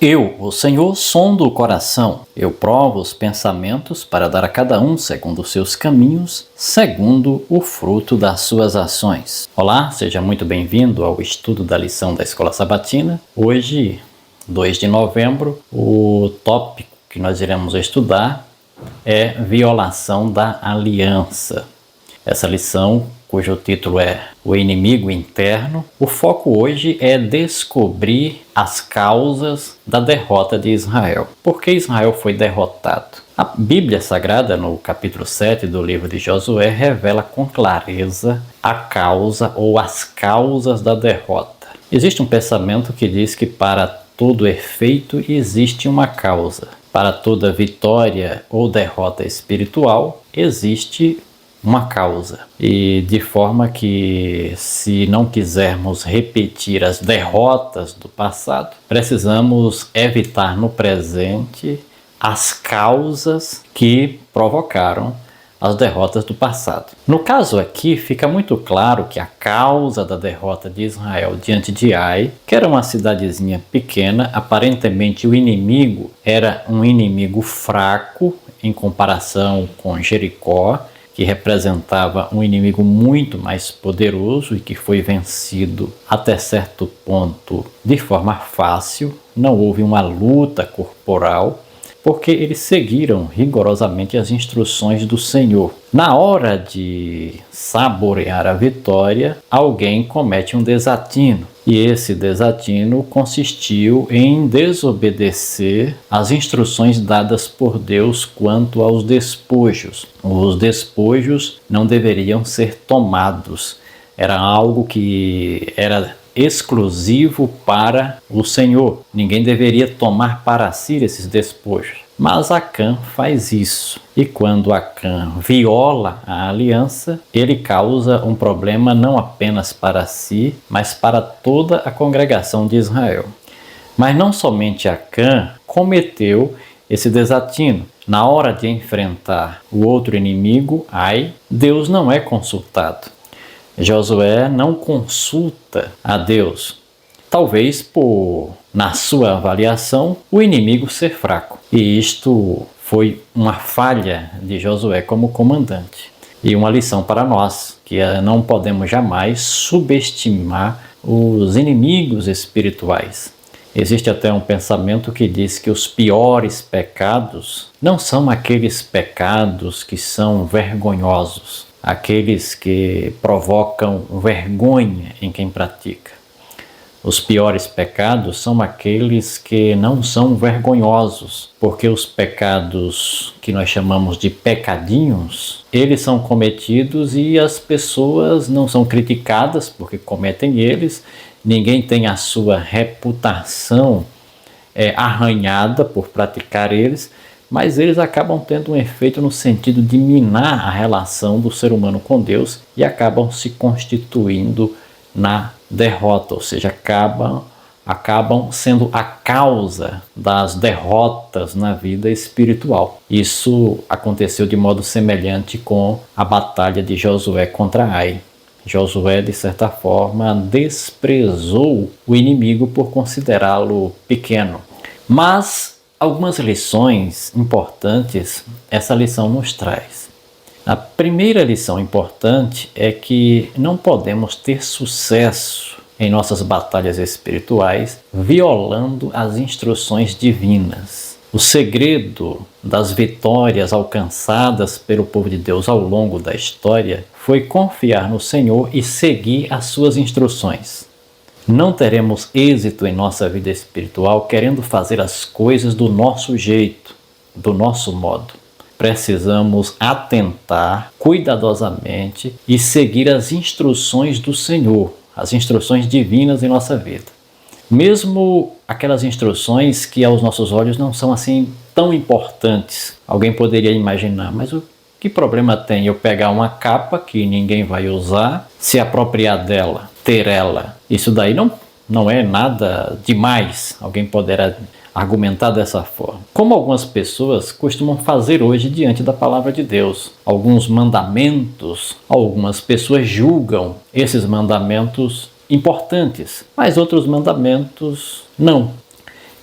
Eu, o Senhor, sondo o coração. Eu provo os pensamentos para dar a cada um segundo os seus caminhos, segundo o fruto das suas ações. Olá, seja muito bem-vindo ao estudo da lição da Escola Sabatina. Hoje, 2 de novembro, o tópico que nós iremos estudar é violação da aliança. Essa lição, cujo título é O Inimigo Interno, o foco hoje é descobrir as causas da derrota de Israel. Por que Israel foi derrotado? A Bíblia Sagrada, no capítulo 7 do livro de Josué, revela com clareza a causa ou as causas da derrota. Existe um pensamento que diz que para todo efeito existe uma causa. Para toda vitória ou derrota espiritual existe uma causa, e de forma que, se não quisermos repetir as derrotas do passado, precisamos evitar no presente as causas que provocaram as derrotas do passado. No caso aqui, fica muito claro que a causa da derrota de Israel diante de Ai, que era uma cidadezinha pequena, aparentemente o inimigo era um inimigo fraco em comparação com Jericó, que representava um inimigo muito mais poderoso e que foi vencido até certo ponto de forma fácil. Não houve uma luta corporal, porque eles seguiram rigorosamente as instruções do Senhor. Na hora de saborear a vitória, alguém comete um desatino. E esse desatino consistiu em desobedecer às instruções dadas por Deus quanto aos despojos. Os despojos não deveriam ser tomados. Era algo que era exclusivo para o Senhor. Ninguém deveria tomar para si esses despojos. Mas Acã faz isso. E quando Acã viola a aliança, ele causa um problema não apenas para si, mas para toda a congregação de Israel. Mas não somente Acã cometeu esse desatino. Na hora de enfrentar o outro inimigo, Ai, Deus não é consultado. Josué não consulta a Deus, talvez por, na sua avaliação, o inimigo ser fraco. E isto foi uma falha de Josué como comandante. E uma lição para nós, que não podemos jamais subestimar os inimigos espirituais. Existe até um pensamento que diz que os piores pecados não são aqueles pecados que são vergonhosos, aqueles que provocam vergonha em quem pratica. Os piores pecados são aqueles que não são vergonhosos, porque os pecados que nós chamamos de pecadinhos, eles são cometidos e as pessoas não são criticadas porque cometem eles, ninguém tem a sua reputação arranhada por praticar eles, mas eles acabam tendo um efeito no sentido de minar a relação do ser humano com Deus e acabam se constituindo na derrota, ou seja, acabam sendo a causa das derrotas na vida espiritual. Isso aconteceu de modo semelhante com a batalha de Josué contra Ai. Josué, de certa forma, desprezou o inimigo por considerá-lo pequeno. Mas algumas lições importantes essa lição nos traz. A primeira lição importante é que não podemos ter sucesso em nossas batalhas espirituais violando as instruções divinas. O segredo das vitórias alcançadas pelo povo de Deus ao longo da história foi confiar no Senhor e seguir as suas instruções. Não teremos êxito em nossa vida espiritual querendo fazer as coisas do nosso jeito, do nosso modo. Precisamos atentar cuidadosamente e seguir as instruções do Senhor, as instruções divinas em nossa vida. Mesmo aquelas instruções que aos nossos olhos não são assim tão importantes. Alguém poderia imaginar, mas que problema tem eu pegar uma capa que ninguém vai usar, se apropriar dela, ter ela? Isso daí não é nada demais. Alguém poderá argumentar dessa forma. Como algumas pessoas costumam fazer hoje diante da palavra de Deus. Alguns mandamentos, algumas pessoas julgam esses mandamentos importantes, mas outros mandamentos não.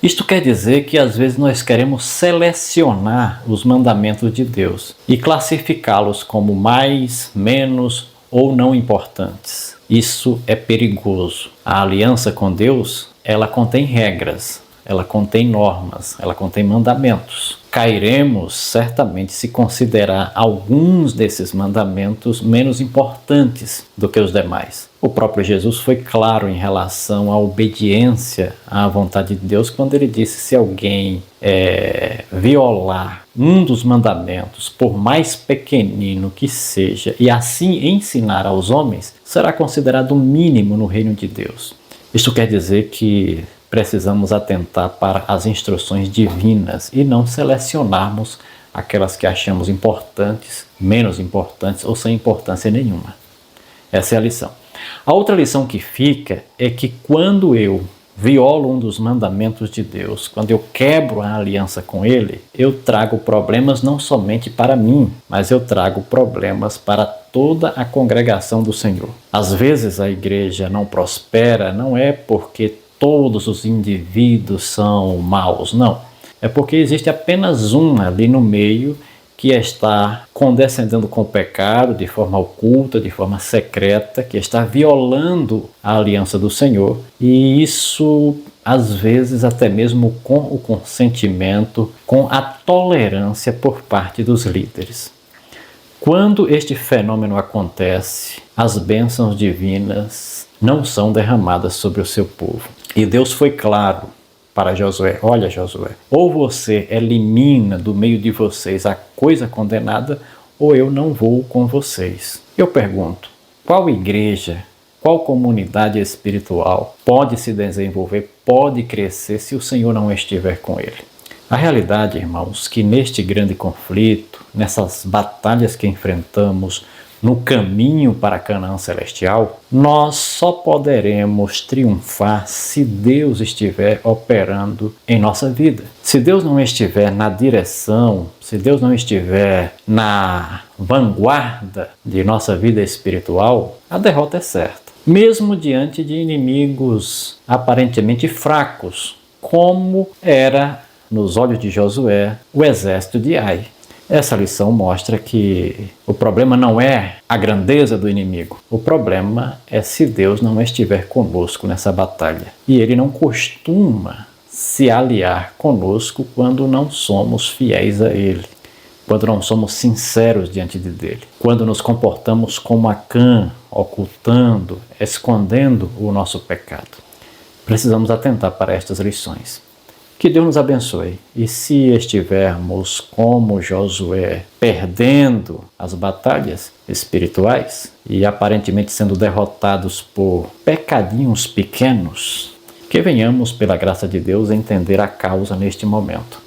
Isto quer dizer que às vezes nós queremos selecionar os mandamentos de Deus e classificá-los como mais, menos ou não importantes. Isso é perigoso. A aliança com Deus, ela contém regras, ela contém normas, ela contém mandamentos. Cairemos certamente se considerar alguns desses mandamentos menos importantes do que os demais. O próprio Jesus foi claro em relação à obediência à vontade de Deus quando ele disse: se alguém violar um dos mandamentos, por mais pequenino que seja, e assim ensinar aos homens, será considerado o mínimo no reino de Deus. Isto quer dizer que precisamos atentar para as instruções divinas e não selecionarmos aquelas que achamos importantes, menos importantes ou sem importância nenhuma. Essa é a lição. A outra lição que fica é que quando eu violo um dos mandamentos de Deus, quando eu quebro a aliança com Ele, eu trago problemas não somente para mim, mas eu trago problemas para toda a congregação do Senhor. Às vezes a igreja não prospera, não é porque todos os indivíduos são maus, não. É porque existe apenas um ali no meio que está condescendendo com o pecado de forma oculta, de forma secreta, que está violando a aliança do Senhor. E isso, às vezes, até mesmo com o consentimento, com a tolerância por parte dos líderes. Quando este fenômeno acontece, as bênçãos divinas não são derramadas sobre o seu povo. E Deus foi claro para Josué: olha, Josué, ou você elimina do meio de vocês a coisa condenada, ou eu não vou com vocês. Eu pergunto, qual igreja, qual comunidade espiritual pode se desenvolver, pode crescer se o Senhor não estiver com ele? A realidade, irmãos, que neste grande conflito, nessas batalhas que enfrentamos no caminho para Canaã celestial, nós só poderemos triunfar se Deus estiver operando em nossa vida. Se Deus não estiver na direção, se Deus não estiver na vanguarda de nossa vida espiritual, a derrota é certa. Mesmo diante de inimigos aparentemente fracos, como era, nos olhos de Josué, o exército de Ai. Essa lição mostra que o problema não é a grandeza do inimigo. O problema é se Deus não estiver conosco nessa batalha. E Ele não costuma se aliar conosco quando não somos fiéis a Ele, quando não somos sinceros diante dele, quando nos comportamos como Acã, ocultando, escondendo o nosso pecado. Precisamos atentar para estas lições. Que Deus nos abençoe. E se estivermos como Josué, perdendo as batalhas espirituais e aparentemente sendo derrotados por pecadinhos pequenos, que venhamos, pela graça de Deus, a entender a causa neste momento.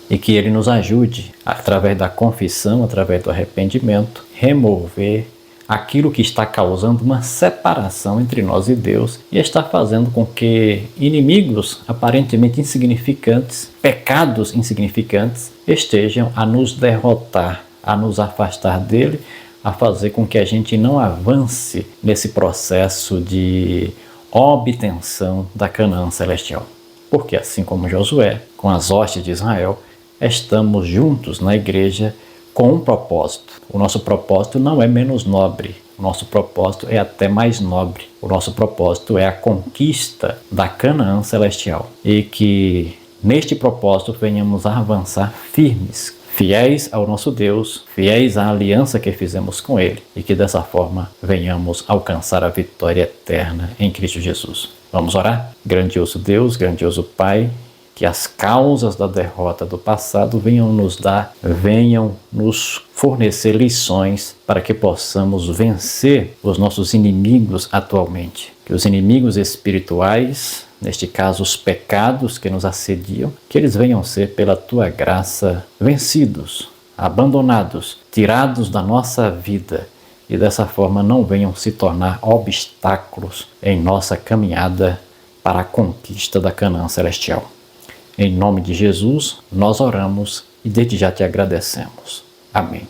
E que Ele nos ajude, através da confissão, através do arrependimento, remover aquilo que está causando uma separação entre nós e Deus e está fazendo com que inimigos aparentemente insignificantes, pecados insignificantes, estejam a nos derrotar, a nos afastar dele, a fazer com que a gente não avance nesse processo de obtenção da Canaã celestial. Porque assim como Josué, com as hostes de Israel, estamos juntos na igreja com um propósito. O nosso propósito não é menos nobre, o nosso propósito é até mais nobre. O nosso propósito é a conquista da Canaã celestial. E que neste propósito venhamos a avançar firmes, fiéis ao nosso Deus, fiéis à aliança que fizemos com Ele, e que dessa forma venhamos alcançar a vitória eterna em Cristo Jesus. Vamos orar? Grandioso Deus, grandioso Pai, que as causas da derrota do passado venham nos fornecer lições para que possamos vencer os nossos inimigos atualmente. Que os inimigos espirituais, neste caso os pecados que nos assediam, que eles venham ser pela Tua graça vencidos, abandonados, tirados da nossa vida e dessa forma não venham se tornar obstáculos em nossa caminhada para a conquista da Canaã celestial. Em nome de Jesus, nós oramos e desde já te agradecemos. Amém.